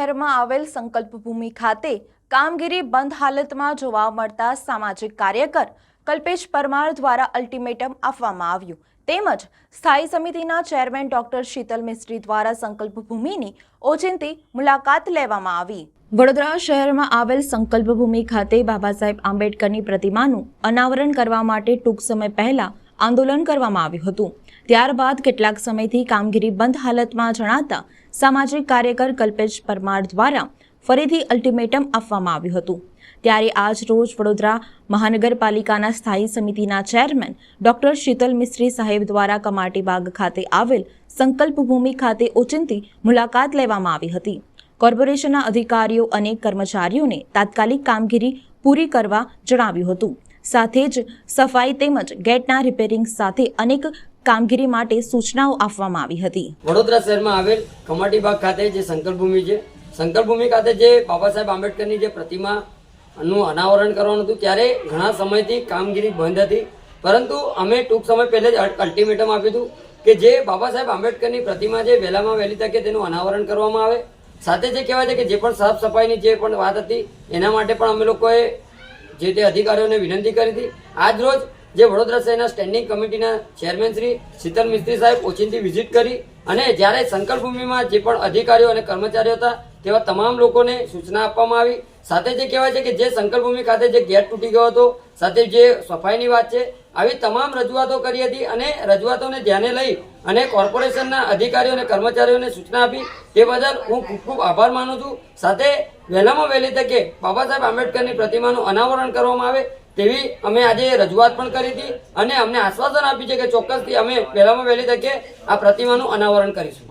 શહેરમાં આવેલ સંકલ્પ ભૂમિ ખાતે કામગીરી બંધ હાલતમાં જોવા મળતા સામાજિક કાર્યકર કલ્પેશ પરમાર દ્વારા અલ્ટિમેટમ આપવામાં આવ્યું તેમજ સ્થાયી સમિતિના ચેરમેન ડોક્ટર શીતલ મિસ્ત્રી દ્વારા સંકલ્પ ભૂમિની ઓચિંતી મુલાકાત લેવામાં આવી। વડોદરા શહેરમાં આવેલ સંકલ્પ ભૂમિ ખાતે બાબા સાહેબ આંબેડકરની પ્રતિમાનું અનાવરણ કરવા માટે ટૂંક સમય પહેલા આંદોલન કરવામાં આવ્યું હતું। ત્યારબાદ કેટલાક સમયથી કામગીરી બંધ હાલતમાં જણાતા સામાજિક કાર્યકર કલ્પેશ પરમાર દ્વારા ફરીથી અલ્ટિમેટમ આપવામાં આવ્યું હતું। ત્યારે આજ રોજ વડોદરા મહાનગરપાલિકાના સ્થાયી સમિતિના ચેરમેન ડોક્ટર શીતલ મિસ્ત્રી સાહેબ દ્વારા કમાટીબાગ ખાતે આવેલ સંકલ્પ ભૂમિ ખાતે ઓચિંતી મુલાકાત લેવામાં આવી હતી। કોર્પોરેશનના અધિકારીઓ અને કર્મચારીઓને તાત્કાલિક કામગીરી પૂરી કરવા જણાવ્યું હતું। સાથે જ સફાઈ તેમજ ગેટના રિપેરિંગ સાથે અનેક કામગીરી માટે સૂચનાઓ આપવામાં આવી હતી। વડોદરા શહેરમાં આવેલ કમાટીબાગ ખાતે જે સંકલ્પ ભૂમિ છે, સંકલ્પ ભૂમિ ખાતે જે બાબા સાહેબ આંબેડકરની જે પ્રતિમાનું અનાવરણ કરવાનું હતું ત્યારે ઘણા સમયથી કામગીરી બંધ હતી, પરંતુ અમે ટૂંક સમય પહેલે જ અલ્ટિમેટમ આપ્યું હતું કે જે બાબા સાહેબ આંબેડકરની પ્રતિમા જે વહેલામાં વહેલી તકે તેનું અનાવરણ કરવામાં આવે। સાથે જે કહેવાય છે કે જે પણ સાફ સફાઈની જે પણ વાત હતી એના માટે પણ અમે લોકોએ જે તે અધિકારીઓને વિનંતી કરી હતી। આજ રોજ જે વડોદરા શહેરના સ્ટેન્ડિંગ કમિટીના ચેરમેન શ્રી શીતલ મિસ્ત્રી સાહેબ ઓચિંતી વિઝિટ કરી અને જ્યારે સંકલ્પ ભૂમિમાં જે પણ અધિકારીઓ અને કર્મચારીઓ હતા તેવા તમામ લોકોને સૂચના આપવામાં આવી। સાથે જે કહેવાય છે કે જે સંકલ્પ ભૂમિ ખાતે જે ગેટ તૂટી ગયો હતો, સાથે જે સફાઈની વાત છે, આવી તમામ રજૂઆતો કરી હતી અને રજૂઆતોને ધ્યાને લઈ અને કોર્પોરેશનના અધિકારીઓ અને કર્મચારીઓને સૂચના આપી તે બદલ હું ખૂબ ખૂબ આભાર માનું છું। સાથે વહેલામાં વહેલી તકે બાબા સાહેબ આંબેડકરની પ્રતિમાનું અનાવરણ કરવામાં આવે તેવી અમે આજે રજૂઆત પણ કરી હતી અને અમને આશ્વાસન આપ્યું છે કે ચોક્કસથી અમે વહેલામાં વહેલી તકે આ પ્રતિમાનું અનાવરણ કરીશું।